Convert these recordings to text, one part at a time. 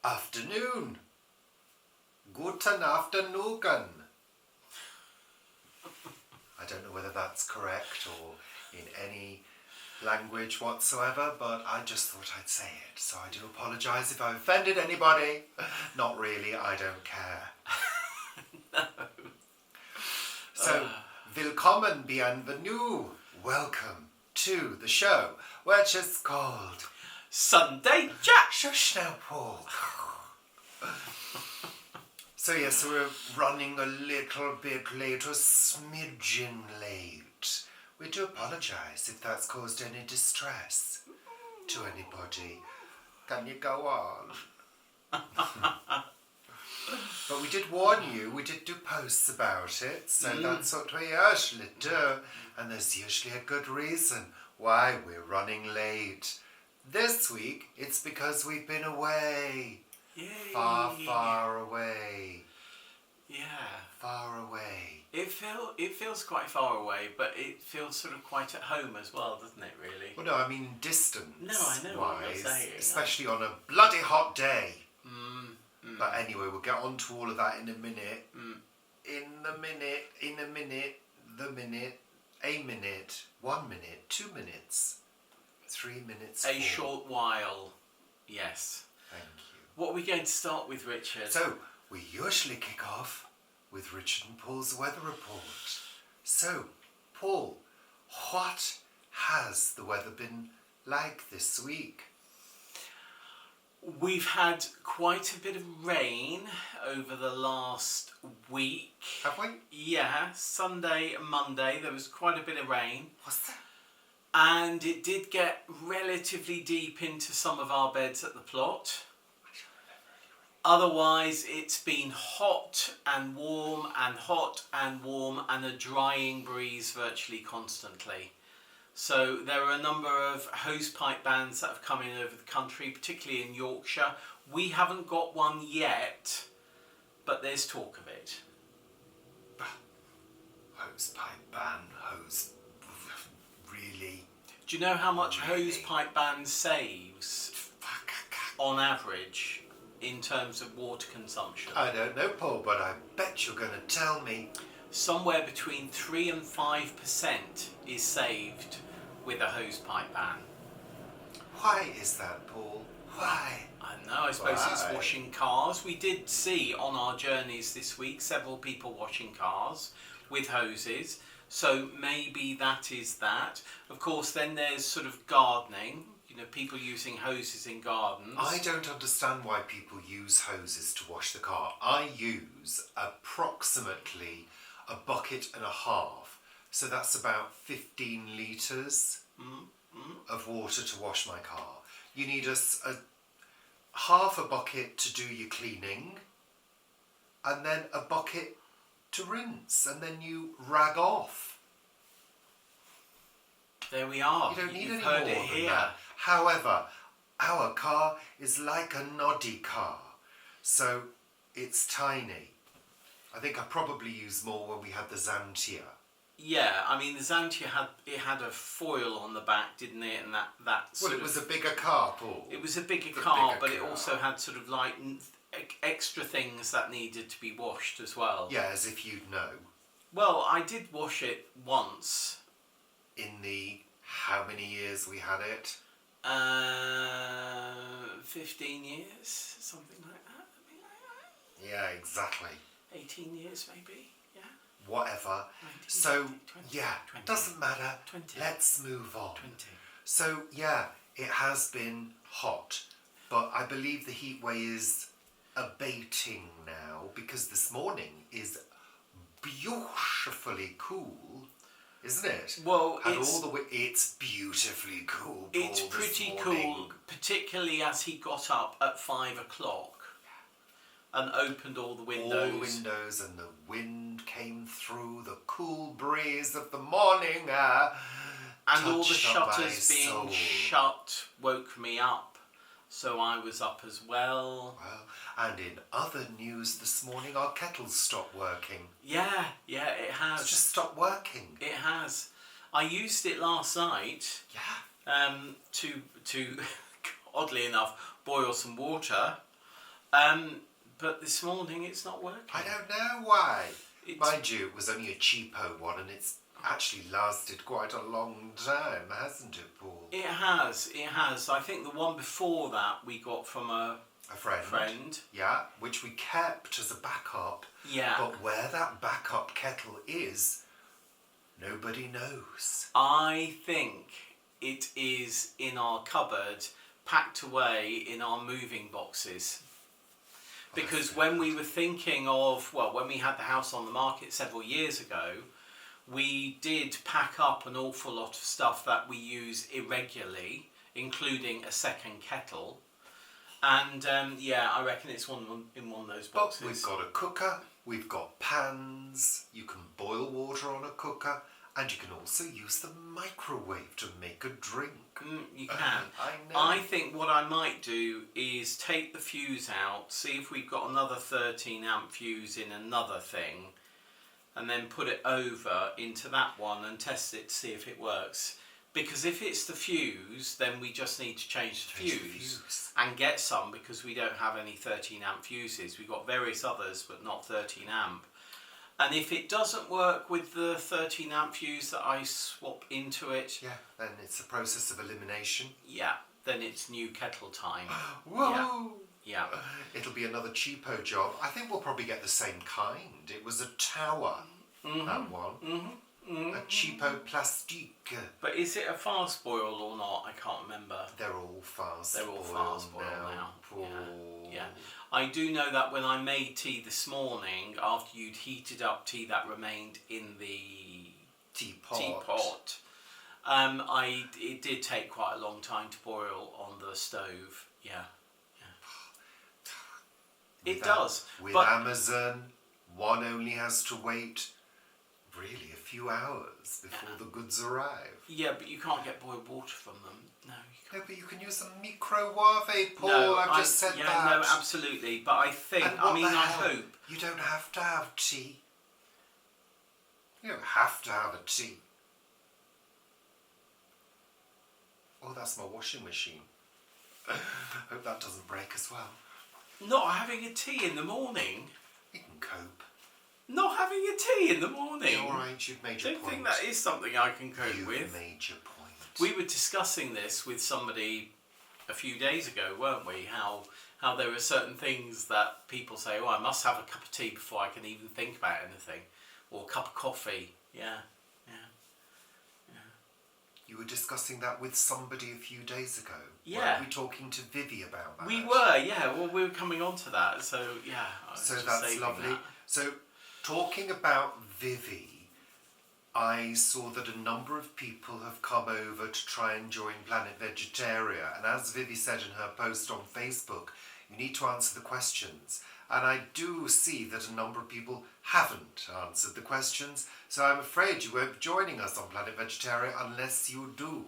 Afternoon. Guten Afternoon. I don't know whether that's correct or in any language whatsoever, but I just thought I'd say it. So I do apologise if I offended anybody. Not really, I don't care. No. So, willkommen, bienvenue. Welcome to the show, which is called Sunday Chat. Shush now, Paul. So we're running a little bit late, a smidgen late. We do apologise if that's caused any distress to anybody. Can you go on? But we did warn you, we did do posts about it, so that's what we usually do. And there's usually a good reason why we're running late. This week, it's because we've been away. Yay. Far, far away. Yeah. Far away. It feels quite far away, but it feels sort of quite at home as well, doesn't it, really? Well, no, I mean distance. No, I know what you're saying. Especially on a bloody hot day. But anyway, we'll get on to all of that in a minute. A minute, 1 minute, 2 minutes, 3 minutes. A short while, yes. Thank you. What are we going to start with, Richard? So, we usually kick off with Richard and Paul's weather report. So, Paul, what has the weather been like this week? We've had quite a bit of rain over the last week. Have we? Yeah, Sunday and Monday there was quite a bit of rain. What's that? And it did get relatively deep into some of our beds at the plot. Otherwise, it's been hot and warm and hot and warm and a drying breeze virtually constantly. So there are a number of hosepipe bans that have come in over the country, particularly in Yorkshire. We haven't got one yet, but there's talk of it. Hosepipe ban, really? Do you know how much hosepipe ban saves on average in terms of water consumption? I don't know, Paul, but I bet you're going to tell me. Somewhere between 3 and 5% is saved with a hosepipe ban. Why is that, Paul? Why? I don't know, I suppose it's washing cars. We did see on our journeys this week several people washing cars with hoses, so maybe that is that. Of course, then there's sort of gardening, you know, people using hoses in gardens. I don't understand why people use hoses to wash the car. I use approximately a bucket and a half, so that's about 15 litres of water to wash my car. You need a half a bucket to do your cleaning, and then a bucket to rinse, and then you rag off. There we are. You don't need You've any heard more it than here. that. However, our car is like a noddy car, so it's tiny. I think I probably used more when we had the Xantia. Yeah, I mean the Xantia had a foil on the back, didn't it? And that Well, it was a bigger car, Paul. It was a bigger car, but it also had sort of like extra things that needed to be washed as well. Yeah, as if you'd know. Well, I did wash it once. In the how many years we had it? 15 years, something like that. Yeah, exactly. 18 years maybe, yeah. Whatever. 19, So, 20, yeah, 20, doesn't matter. 20. Let's move on. 20. So, yeah, it has been hot, but I believe the heat wave is abating now because this morning is beautifully cool, isn't it? Well, it's beautifully cool, Paul, it's pretty cool, particularly as he got up at 5 o'clock and opened all the windows. All the windows, and the wind came through, the cool breeze of the morning air. And all the shutters being shut woke me up, so I was up as well. Well, and in other news this morning, our kettle's stopped working. Yeah, it has. It's just stopped working. It has. I used it last night. Yeah. To oddly enough, boil some water. But this morning it's not working. I don't know why. It's- Mind you, it was only a cheapo one, and it's actually lasted quite a long time, hasn't it, Paul? It has. I think the one before that we got from a friend. Yeah, which we kept as a backup. Yeah. But where that backup kettle is, nobody knows. I think it is in our cupboard, packed away in our moving boxes. Because when we were thinking of, when we had the house on the market several years ago, we did pack up an awful lot of stuff that we use irregularly, including a second kettle. And I reckon it's in one of those boxes. But we've got a cooker, we've got pans, you can boil water on a cooker, and you can also use the microwave to make a drink. You can. I know. I think what I might do is take the fuse out, see if we've got another 13 amp fuse in another thing, and then put it over into that one and test it to see if it works. Because if it's the fuse, then we just need to change the fuse and get some, because we don't have any 13 amp fuses. We've got various others, but not 13 amp. And if it doesn't work with the 13 amp fuse that I swap into it, then it's a process of elimination. then it's new kettle time. Whoa! Yeah. It'll be another cheapo job. I think we'll probably get the same kind. It was a tower, that one. A cheapo plastique. But is it a fast boil or not? I can't remember. They're all fast boil now. Paul. Yeah. I do know that when I made tea this morning, after you'd heated up tea that remained in the teapot, it did take quite a long time to boil on the stove. It does. With but Amazon, one only has to wait really a few hours before the goods arrive. Yeah, but you can't get boiled water from them. No, you can't. No, but you can use a microwave, Paul. No, I've just said that. Yeah, no, absolutely. But I think, And what the I hell? hope. You don't have to have tea. You don't have to have a tea. Oh, that's my washing machine. Hope that doesn't break as well. Not having a tea in the morning. You can cope. Not having a tea in the morning. All right, you've made your I don't point. think that is something I can cope You've with. made your point. We were discussing this with somebody a few days ago, weren't we? How there are certain things that people say, I must have a cup of tea before I can even think about anything. Or a cup of coffee. Yeah. You were discussing that with somebody a few days ago. Yeah. Weren't we talking to Vivi about that? We were, yeah. Well, we were coming on to that, so yeah. I was So just that's saving lovely. that. So, talking about Vivi, I saw that a number of people have come over to try and join Planet Vegetaria. And as Vivi said in her post on Facebook, you need to answer the questions. And I do see that a number of people haven't answered the questions. So I'm afraid you won't be joining us on Planet Vegetaria unless you do.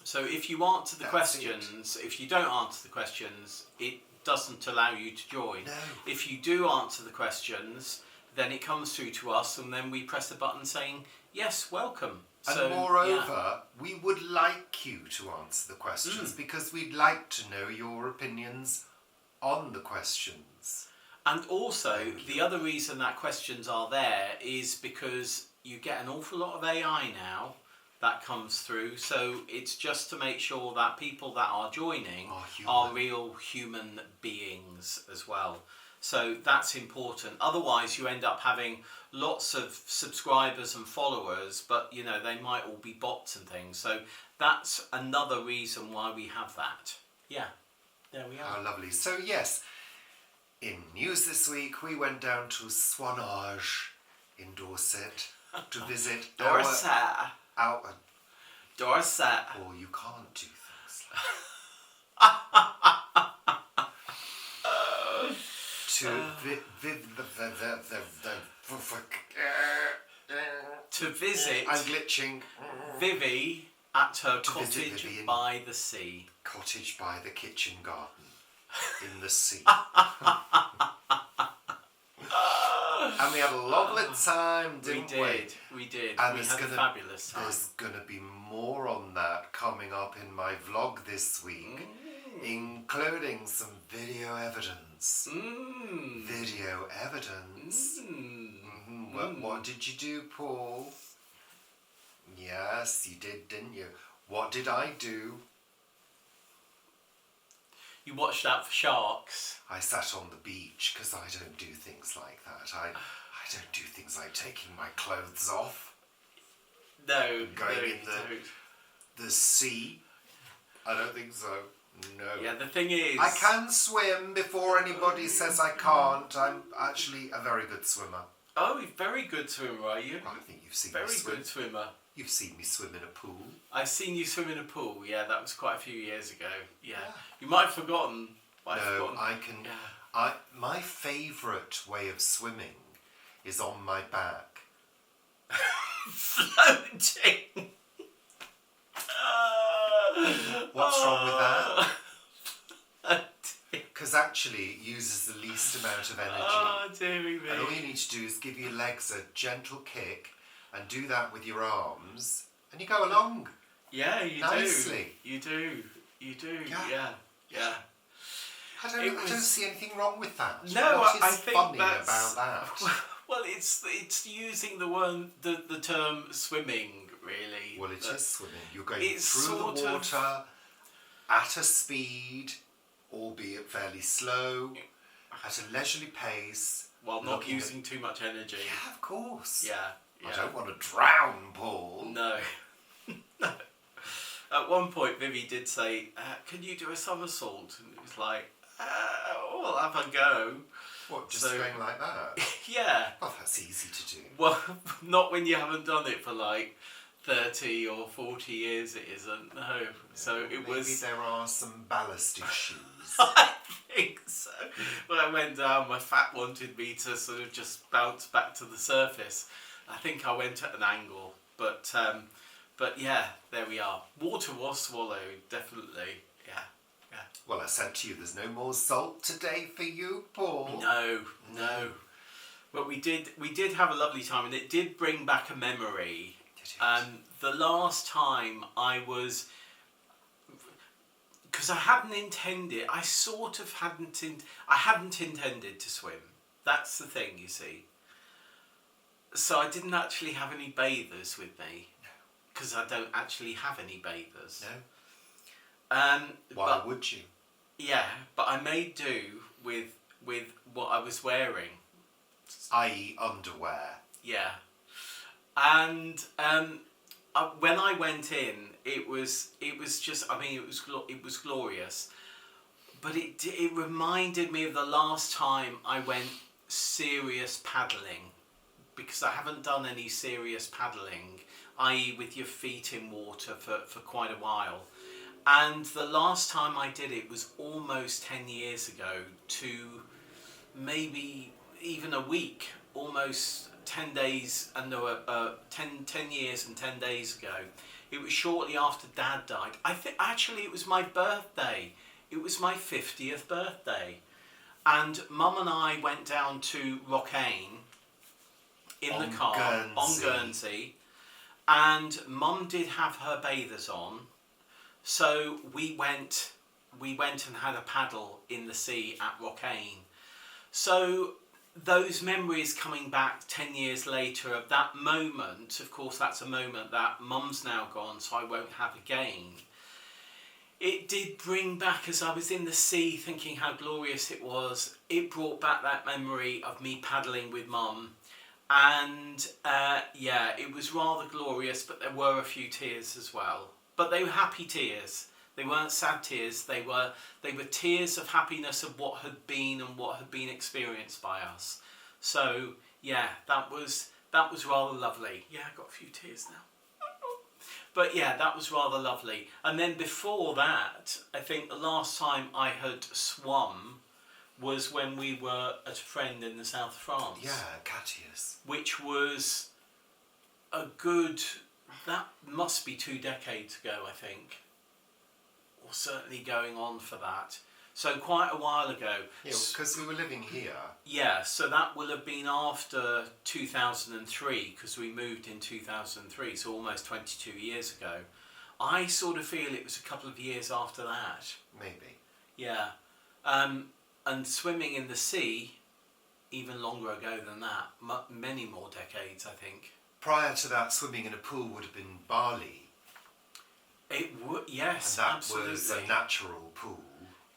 So if you answer the That's questions, if you don't answer the questions, it doesn't allow you to join. No. If you do answer the questions, then it comes through to us, and then we press the button saying, yes, welcome. And So, moreover, we would like you to answer the questions because we'd like to know your opinions on the questions. And also, the other reason that questions are there is because you get an awful lot of AI now that comes through. So it's just to make sure that people that are joining are real human beings as well. So that's important. Otherwise, you end up having lots of subscribers and followers, but they might all be bots and things. So that's another reason why we have that. Yeah, there we are. How lovely. So yes, in news this week, we went down to Swanage in Dorset to visit Dorset. Dorset. Oh, you can't do things like to visit I'm glitching. Vivi at her To visit cottage Vivi by the sea. Cottage by the kitchen garden in the sea. And we had a lovely time, didn't we? We did. And we there's had a gonna- fabulous time. There's going to be more on that coming up in my vlog this week. including some video evidence. Video evidence. What did you do, Paul? Yes, you did, didn't you? What did I do? You watched out for sharks. I sat on the beach because I don't do things like that. I don't do things like taking my clothes off. No, Going no, in you don't. the sea. I don't think so. No. Yeah, the thing is... I can swim before anybody says I can't. I'm actually a very good swimmer. Oh, you're very good swimmer, are you? Well, I think you've seen me Very swim. good swimmer. You've seen me swim in a pool. I've seen you swim in a pool. Yeah, that was quite a few years ago. Yeah. You might have forgotten. I can... Yeah. My favourite way of swimming is on my back. Floating. What's wrong with that? Because actually it uses the least amount of energy. Oh, dearie me. And all you need to do is give your legs a gentle kick and do that with your arms and you go along. Yeah, you nicely. do. You do. You do. Yeah. I don't see anything wrong with that. No, What is I think funny that's, about that? Well, it's using the term swimming, really. Well, it is swimming. You're going it's through the sort water at a speed, albeit fairly slow, at a leisurely pace. While not using too much energy. Yeah, of course. Yeah. I don't want to drown, Paul. No. No. At one point, Vivi did say, can you do a somersault? And it was like, I'll have a go. What, just going like that? Yeah. Well, that's easy to do. Well, not when you haven't done it for like 30 or 40 years, it isn't. No. Yeah, so it was... Maybe there are some ballast issues. I think so. When I went down, my fat wanted me to sort of just bounce back to the surface. I think I went at an angle, but yeah, there we are. Water was swallowed, definitely. Yeah. Well, I said to you, there's no more salt today for you, Paul. No. But we did have a lovely time, and it did bring back a memory. The last time I was, because I hadn't intended. I hadn't intended to swim. That's the thing, you see. So I didn't actually have any bathers with me, because I don't actually have any bathers. No. Why would you? Yeah, but I made do with what I was wearing. I.e. underwear. Yeah. And when I went in, it was just, I mean, it was glorious. But it reminded me of the last time I went serious paddling, because I haven't done any serious paddling, i.e. with your feet in water for quite a while. And the last time I did it was almost 10 years ago, to maybe even a week, almost 10 days, and 10 years and 10 days ago. It was shortly after Dad died. I think actually it was my birthday. It was my 50th birthday. And Mum and I went down to Rockane in the car on Guernsey. And Mum did have her bathers on. So we went and had a paddle in the sea at Rockane. So those memories coming back 10 years later of that moment, of course that's a moment that Mum's now gone, so I won't have again. It did bring back, as I was in the sea thinking how glorious it was, it brought back that memory of me paddling with Mum. And yeah, it was rather glorious, but there were a few tears as well. But they were happy tears. They weren't sad tears. They were tears of happiness of what had been and what had been experienced by us. So yeah, that was rather lovely. Yeah, I got a few tears now. But yeah, that was rather lovely. And then before that, I think the last time I had swum was when we were at a friend in the south of France. Yeah, Catius. Which was a good... That must be 2 decades ago, I think. Or certainly going on for that. So quite a while ago. Yeah, because we were living here. Yeah, so that will have been after 2003, because we moved in 2003, so almost 22 years ago. I sort of feel it was a couple of years after that. Maybe. Yeah. And swimming in the sea, even longer ago than that, many more decades, I think. Prior to that, swimming in a pool would have been Bali. It would, yes, and that absolutely. was a natural pool.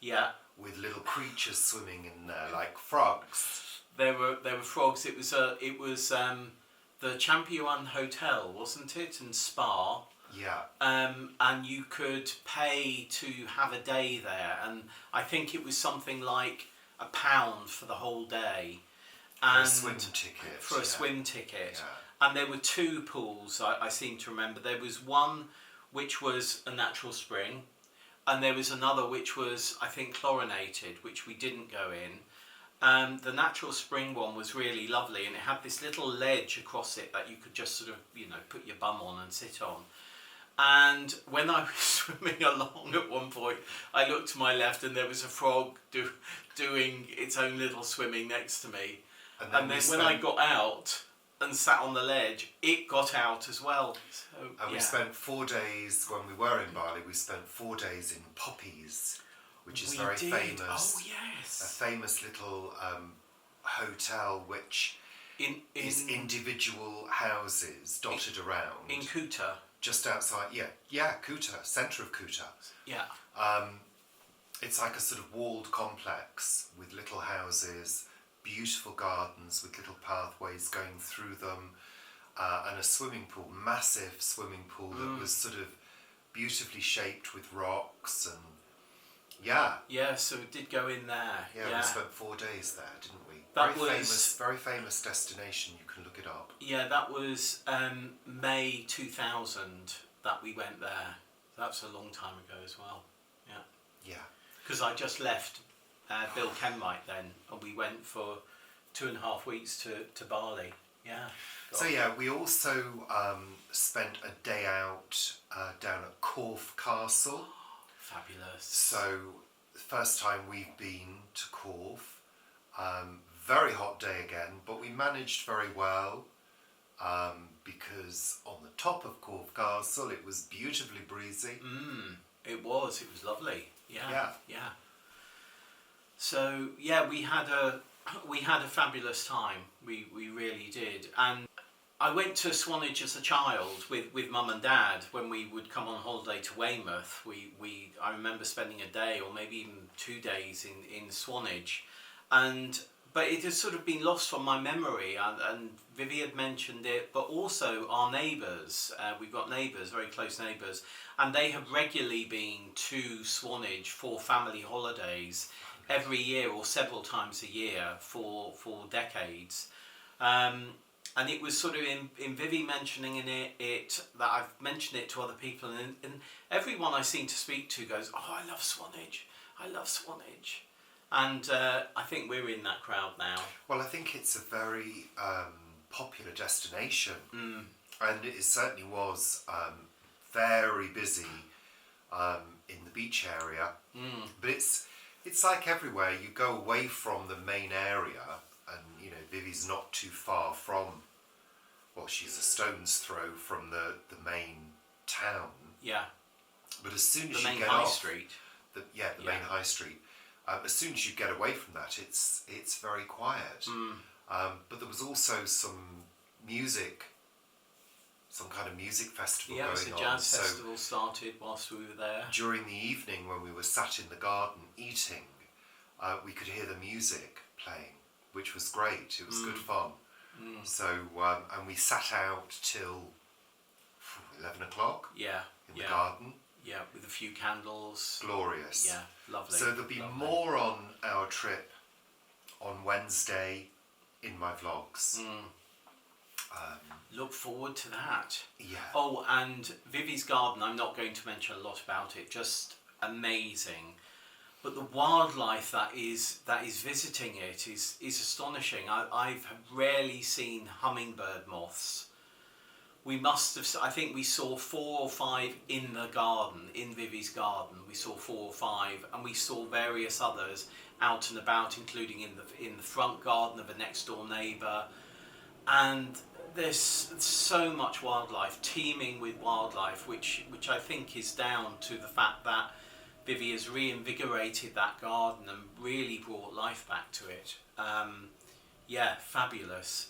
Yeah. With little creatures swimming in there, like frogs. There were frogs. It was the Champion Hotel, wasn't it, and spa. Yeah. And you could pay to have a day there, and I think it was something like £1 for the whole day. And for a swim ticket. For a swim ticket. Yeah. And there were two pools, I seem to remember. There was one which was a natural spring, and there was another which was, I think, chlorinated, which we didn't go in. The natural spring one was really lovely, and it had this little ledge across it that you could just sort of, put your bum on and sit on. And when I was swimming along at one point, I looked to my left and there was a frog doing its own little swimming next to me. And then when I got out and sat on the ledge, it got out as well. So, and we spent 4 days, when we were in Bali, we spent 4 days in Poppies, which is very famous. Oh, yes. A famous little hotel which is individual houses dotted around. In Kuta. Just outside, Kuta, centre of Kuta. Yeah. It's like a sort of walled complex with little houses, beautiful gardens with little pathways going through them, and a swimming pool, massive swimming pool that was sort of beautifully shaped with rocks and Yeah, so we did go in there. Yeah, we spent 4 days there, didn't we? Very famous destination. You can look it up. Yeah, that was May 2000 that we went there. That's a long time ago as well. Yeah. Yeah. Because I just left Bill Kenwright then, and we went for 2.5 weeks to Bali. Yeah. So we also spent a day out down at Corfe Castle. Fabulous. So the first time we've been to Corfe. Very hot day again, but we managed very well because on the top of Corfe Castle it was beautifully breezy. It was lovely. Yeah. So we had a fabulous time. We really did. And I went to Swanage as a child with Mum and Dad when we would come on holiday to Weymouth. I remember spending a day or maybe even 2 days in Swanage, but it has sort of been lost from my memory, and Vivi had mentioned it, but also our neighbours. We've got neighbours, very close neighbours, and they have regularly been to Swanage for family holidays every year or several times a year for decades. And it was sort of in Vivi mentioning it that I've mentioned it to other people, and everyone I seem to speak to goes, "Oh, I love Swanage. I love Swanage." And I think we're in that crowd now. Well, I think it's a very popular destination, and it certainly was very busy in the beach area. But it's like everywhere. You go away from the main area, and Vivi's not too far from. Well, she's a stone's throw from the main town. Yeah. But as soon as the you main get high off, street. the main high street. As soon as you get away from that, it's very quiet. But there was also some music, some kind of music festival going on. Yeah, a jazz festival started whilst we were there. During the evening, when we were sat in the garden eating, we could hear the music playing, which was great. It was good fun. So, and we sat out till 11 o'clock. Yeah. In the garden. Yeah, with a few candles. Glorious. Yeah, lovely. So there'll be more on our trip on Wednesday in my vlogs. Look forward to that. Yeah. Oh, and Vivi's garden, I'm not going to mention a lot about it, just amazing. But the wildlife that is visiting it is astonishing. I've rarely seen hummingbird moths. I think we saw 4 or 5 in the garden, in Vivi's garden. We saw 4 or 5, and we saw various others out and about, including in the front garden of a next door neighbour. And there's so much wildlife, teeming with wildlife, which I think is down to the fact that Vivi has reinvigorated that garden and really brought life back to it. Yeah, fabulous.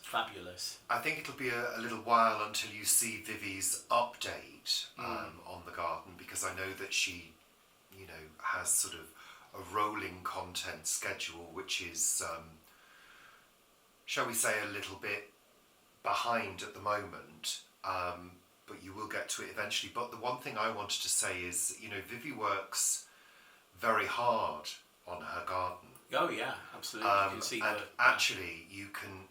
I think it'll be a little while until you see Vivi's update on the garden, because I know that she, has sort of a rolling content schedule, which is, shall we say, a little bit behind at the moment. But you will get to it eventually. But the one thing I wanted to say is, Vivi works very hard on her garden. Oh yeah, absolutely. You can see actually, you can,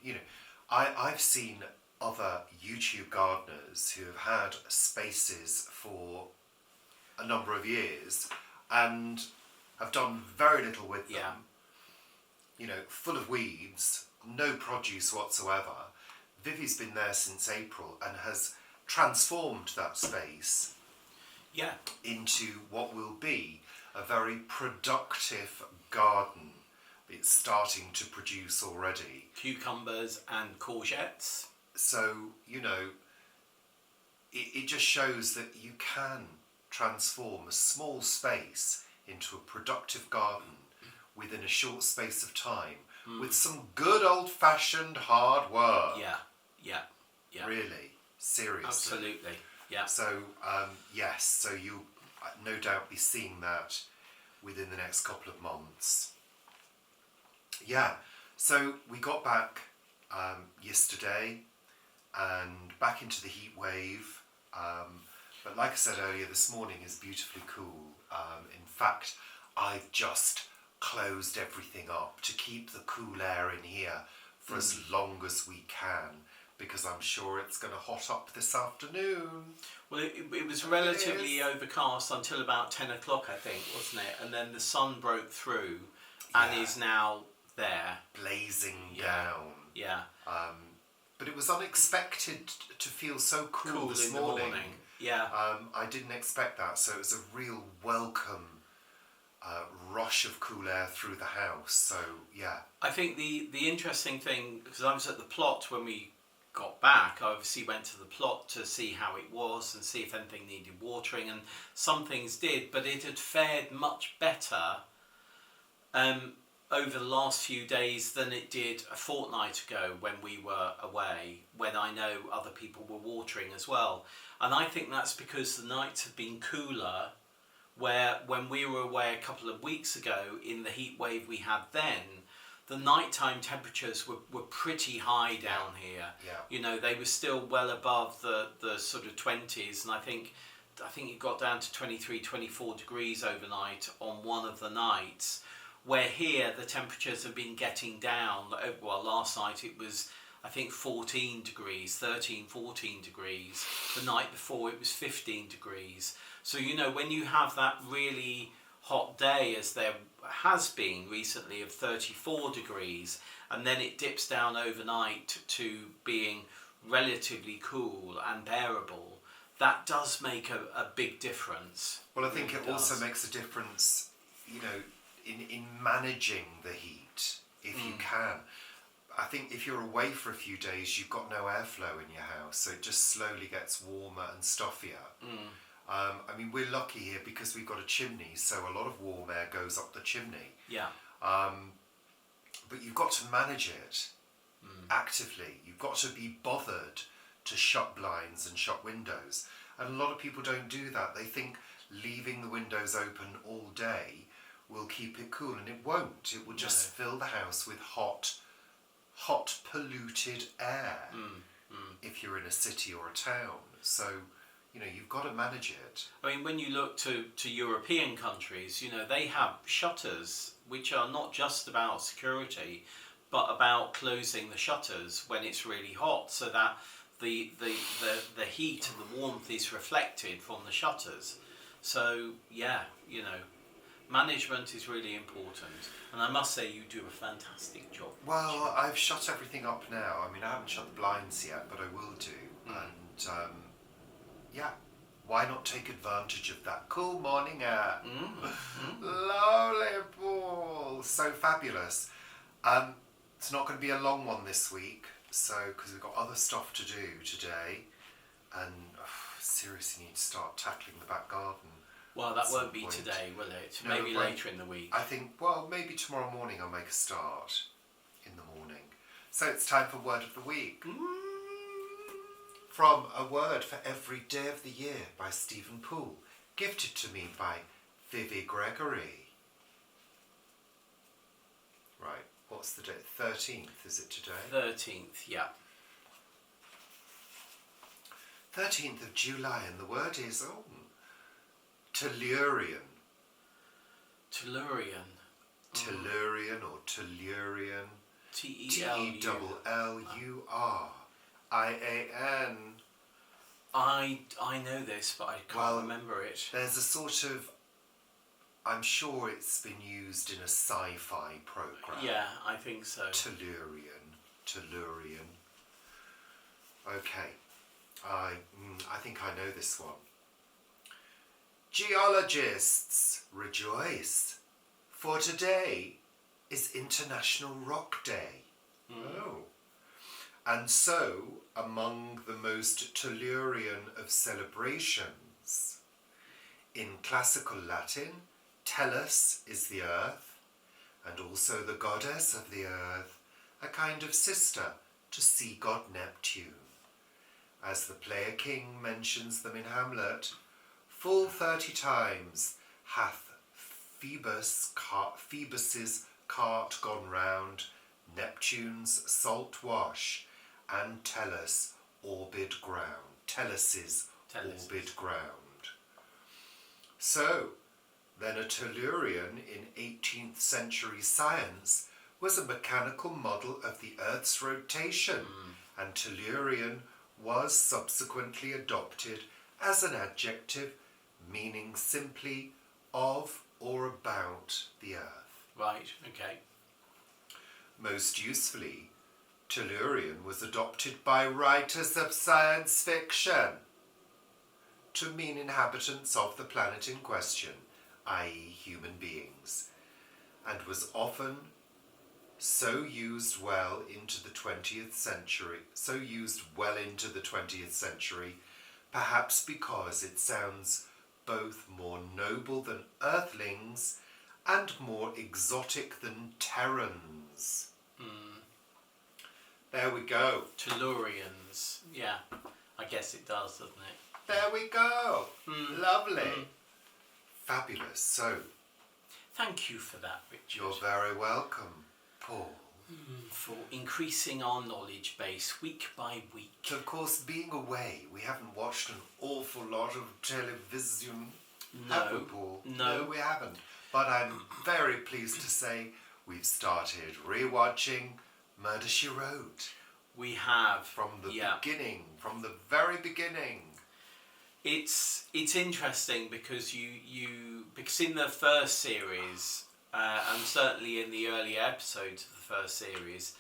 I've seen other YouTube gardeners who have had spaces for a number of years and have done very little with them. Full of weeds, no produce whatsoever. Vivi's been there since April and has transformed that space into what will be a very productive garden. It's starting to produce already. Cucumbers and courgettes. So, it just shows that you can transform a small space into a productive garden within a short space of time with some good old-fashioned hard work. Yeah. Really, seriously. Absolutely, yeah. So, yes, so you'll no doubt be seeing that within the next couple of months. Yeah, so we got back yesterday and back into the heat wave. But like I said earlier, this morning is beautifully cool. In fact, I've just closed everything up to keep the cool air in here for as long as we can, because I'm sure it's going to hot up this afternoon. Well, it was relatively overcast until about 10 o'clock, I think, wasn't it? And then the sun broke through and is now there. Blazing down. Yeah. But it was unexpected to feel so cool this morning. Yeah. I didn't expect that, so it was a real welcome rush of cool air through the house. So, yeah. I think the interesting thing, because I was at the plot when we got back, I obviously went to the plot to see how it was and see if anything needed watering, and some things did, but it had fared much better over the last few days than it did a fortnight ago when we were away, when I know other people were watering as well. And I think that's because the nights have been cooler, where when we were away a couple of weeks ago in the heat wave we had then, the nighttime temperatures were pretty high down here. Yeah. They were still well above the sort of 20s, and I think it got down to 23, 24 degrees overnight on one of the nights, where here the temperatures have been getting down. Well, last night it was, I think, 13, 14 degrees. The night before it was 15 degrees. So, when you have that really hot day, as there has been recently, of 34 degrees, and then it dips down overnight to being relatively cool and bearable, that does make a big difference. Well, I think it also makes a difference, in managing the heat, if you can. I think if you're away for a few days, you've got no airflow in your house, so it just slowly gets warmer and stuffier. I mean, we're lucky here because we've got a chimney, so a lot of warm air goes up the chimney. Yeah. But you've got to manage it actively. You've got to be bothered to shut blinds and shut windows. And a lot of people don't do that. They think leaving the windows open all day will keep it cool, and it won't. It will just fill the house with hot, polluted air if you're in a city or a town. So, you've got to manage it. I mean, when you look to European countries, they have shutters which are not just about security, but about closing the shutters when it's really hot, so that the heat and the warmth is reflected from the shutters. So, yeah, management is really important, and I must say you do a fantastic job. Well, I've shut everything up now. I mean, I haven't shut the blinds yet, but I will do. And yeah, why not take advantage of that cool morning air? Lovely, Paul. So fabulous. It's not going to be a long one this week, so because we've got other stuff to do today, and seriously need to start tackling the back garden. Well, that at won't some be point. today, will it? No, Maybe it won't. later in the week. I think, well, maybe tomorrow morning I'll make a start in the morning. So it's time for Word of the Week. From A Word for Every Day of the Year by Stephen Poole, gifted to me by Vivi Gregory. Right, what's the date? 13th, is it today? 13th, yeah. 13th of July, and the word is, Tellurian. Tellurian. Tellurian or Tellurian. Tellurian. I know this, but I can't remember it. There's a sort of, I'm sure it's been used in a sci-fi program. Yeah, I think so. Tellurian. Okay, I think I know this one. Geologists rejoice, for today is International Rock Day. Oh. And so, among the most Tellurian of celebrations, in classical Latin, Tellus is the earth, and also the goddess of the earth, a kind of sister to sea god Neptune. As the player king mentions them in Hamlet, full 30 times hath Phoebus's cart gone round, Neptune's salt wash, and Tellus orbid ground. Tellus's orbid ground. So, then a Tellurian in 18th century science was a mechanical model of the Earth's rotation, and Tellurian was subsequently adopted as an adjective meaning simply of or about the Earth. Right, okay. Most usefully, Tellurian was adopted by writers of science fiction to mean inhabitants of the planet in question, i.e. human beings, and was often so used well into the 20th century, perhaps because it sounds both more noble than earthlings and more exotic than Terrans. There we go. Tellurians, yeah. I guess it does, doesn't it? There we go. Lovely. Fabulous. So, thank you for that, Richard. you're very welcome, Paul. For increasing our knowledge base week by week. So, of course, being away, we haven't watched an awful lot of television, have we, Paul? No, we haven't. But I'm very pleased to say we've started rewatching Murder, She Wrote. We have. From the beginning, from the very beginning. It's interesting because because in the first series, and certainly in the early episodes of the first series,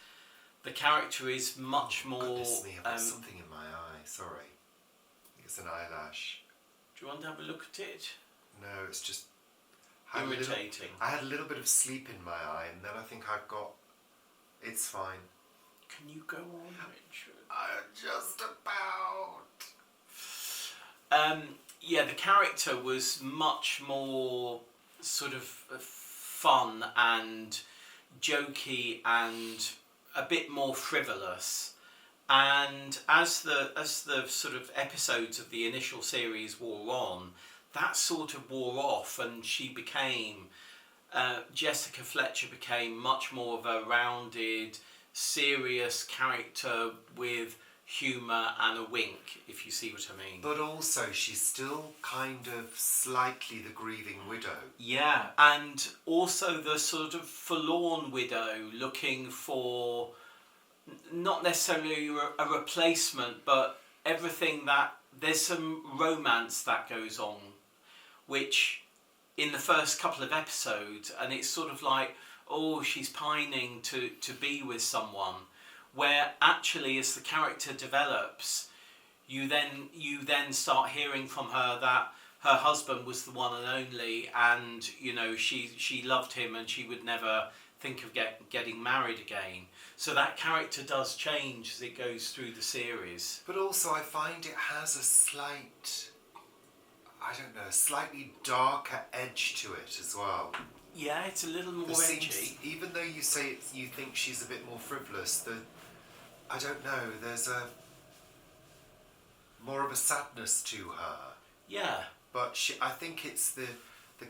the character is much more. Goodness me, I've got something in my eye. Sorry, I think it's an eyelash. Do you want to have a look at it? No, it's just irritating. I had a little bit of sleep in my eye, and then I think I've got. It's fine. Can you go on, Richard? Just about. The character was much more sort of fun and jokey and a bit more frivolous. And as the sort of episodes of the initial series wore on, that sort of wore off, and she became Jessica Fletcher became much more of a rounded, serious character with humour and a wink, if you see what I mean. But also, she's still kind of slightly the grieving widow. Yeah, and also the sort of forlorn widow looking for not necessarily a replacement, but everything that there's some romance that goes on, which in the first couple of episodes, and it's sort of like, oh, she's pining to be with someone, where actually as the character develops, you then start hearing from her that her husband was the one and only, and she loved him and she would never think of getting married again. So that character does change as it goes through the series. But also I find it has a slight, I don't know, a slightly darker edge to it as well. Yeah, it's a little more There edgy. seems, even though you say you think she's a bit more frivolous, I don't know, there's more of a sadness to her. Yeah. But I think it's the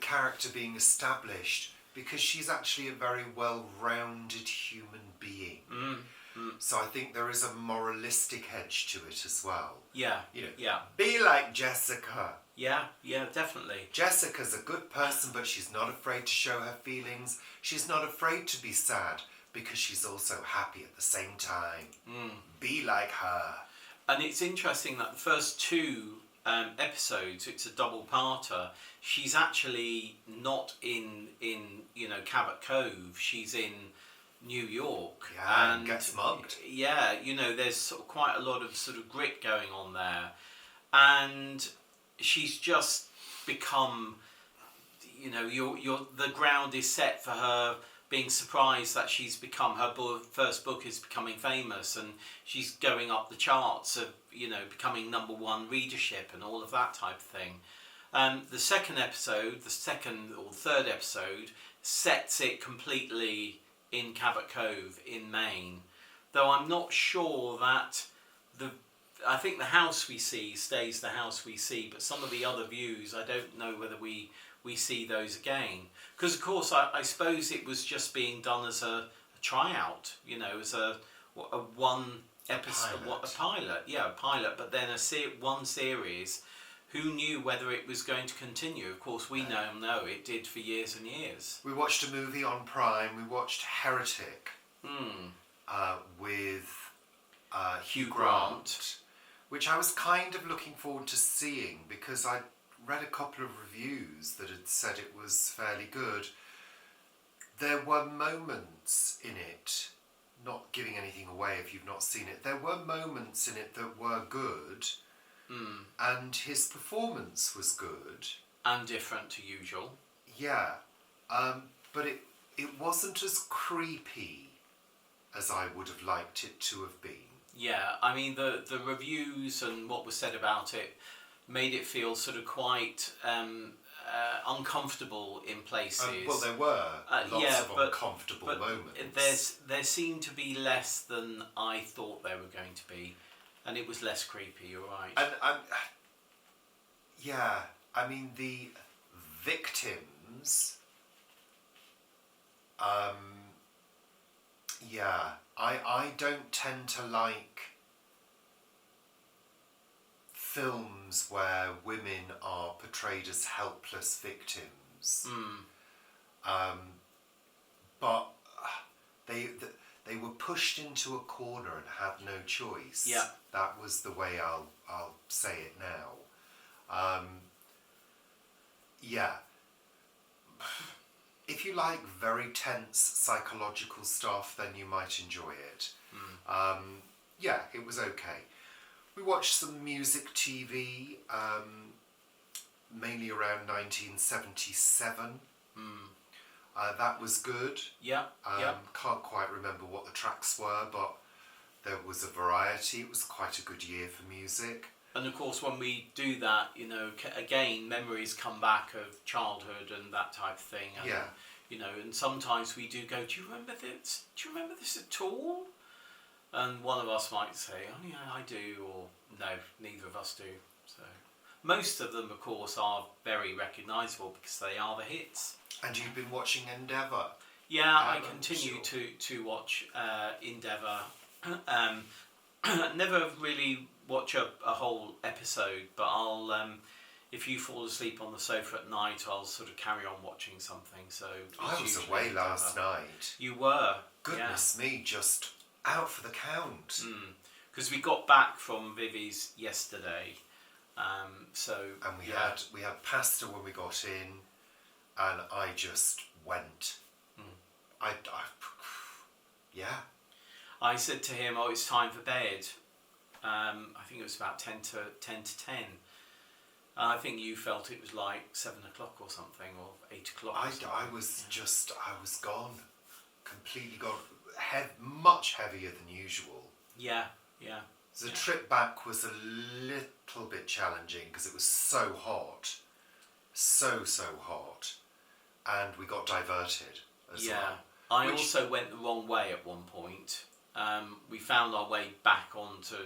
character being established because she's actually a very well-rounded human being. So I think there is a moralistic edge to it as well. Yeah. You know, Yeah. be like Jessica. Yeah. Yeah. Definitely. Jessica's a good person, but she's not afraid to show her feelings. She's not afraid to be sad because she's also happy at the same time. Be like her. And it's interesting that the first two episodes, it's a double-parter. She's actually not in Cabot Cove. She's in New York. Yeah, and gets mugged. Yeah, there's sort of quite a lot of sort of grit going on there, and she's just become, the ground is set for her being surprised that she's become, her first book is becoming famous, and she's going up the charts of, becoming #1 readership and all of that type of thing. The second or third episode sets it completely in Cabot Cove in Maine, though I'm not sure that I think the house we see stays the house we see, but some of the other views, I don't know whether we see those again. Because, of course, I suppose it was just being done as a tryout, as a one episode, a pilot, but then one series. Who knew whether it was going to continue? Of course, we now know it did for years and years. We watched a movie on Prime. We watched Heretic with Hugh Grant, which I was kind of looking forward to seeing because I'd read a couple of reviews that had said it was fairly good. There were moments in it, not giving anything away if you've not seen it, there were moments in it that were good. And his performance was good. And different to usual. Yeah. But it wasn't as creepy as I would have liked it to have been. Yeah, I mean, the reviews and what was said about it made it feel sort of quite uncomfortable in places. Well, there were lots of uncomfortable moments. There seemed to be less than I thought there were going to be. And it was less creepy, you're right. And yeah, I mean, the victims, I don't tend to like films where women are portrayed as helpless victims. But they were pushed into a corner and had no choice. Yeah. That was the way I'll say it now. Yeah. If you like very tense psychological stuff, then you might enjoy it. Yeah, it was okay. We watched some music TV, mainly around 1977. That was good. Yeah. Can't quite remember what the tracks were, but there was a variety. It was quite a good year for music. And of course, when we do that, again, memories come back of childhood and that type of thing. And, and sometimes we do go, do you remember this? Do you remember this at all? And one of us might say, oh yeah, I do, or no, neither of us do. So most of them, of course, are very recognisable because they are the hits. And you've been watching Endeavour? Yeah, I continue to watch Endeavour. Never really watch a whole episode, but I'll if you fall asleep on the sofa at night, I'll sort of carry on watching something. So I was away last night. You were? Goodness me, just out for the count. Because we got back from Vivi's yesterday, and we had pasta when we got in, and I just went. I said to him, "Oh, it's time for bed." I think it was about 10 to 10. I think you felt it was like 7 o'clock or something, or 8 o'clock. I was gone, completely gone. Much heavier than usual. Yeah. The trip back was a little bit challenging because it was so hot. so hot, and we got diverted as well. I also went the wrong way at one point. We found our way back onto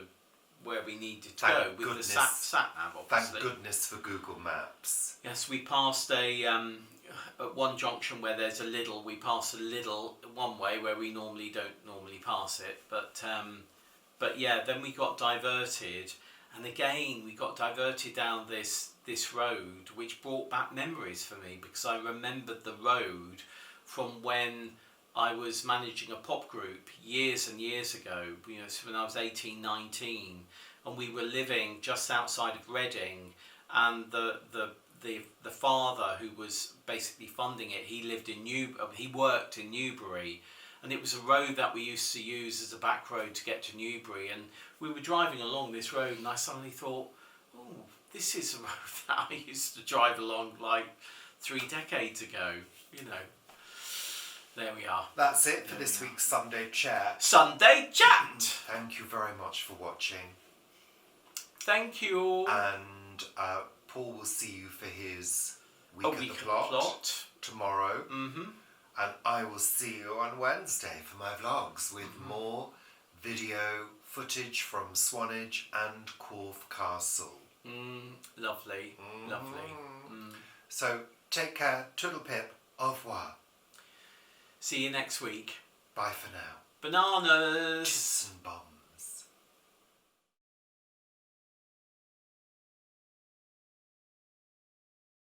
where we needed to go with the sat nav, obviously. Thank goodness for Google Maps. Yes, we passed at one junction where there's a Lidl. We passed a Lidl one way where we don't normally pass it, but yeah, then we got diverted, and again we got diverted down this road, which brought back memories for me, because I remembered the road from when I was managing a pop group years and years ago, so when I was 18, 19, and we were living just outside of Reading, and the father who was basically funding it, he worked in Newbury, and it was a road that we used to use as a back road to get to Newbury, and we were driving along this road, and I suddenly thought, oh, this is a road that I used to drive along like 3 decades ago, There we are. That's it for this week's Sunday Chat. Sunday Chat! Thank you very much for watching. Thank you. And Paul will see you for his Week of the Plot tomorrow. Mm-hmm. And I will see you on Wednesday for my vlogs with more video footage from Swanage and Corfe Castle. Lovely. Lovely. So take care, toodle pip, au revoir. See you next week. Bye for now. Bananas! Kiss and bum.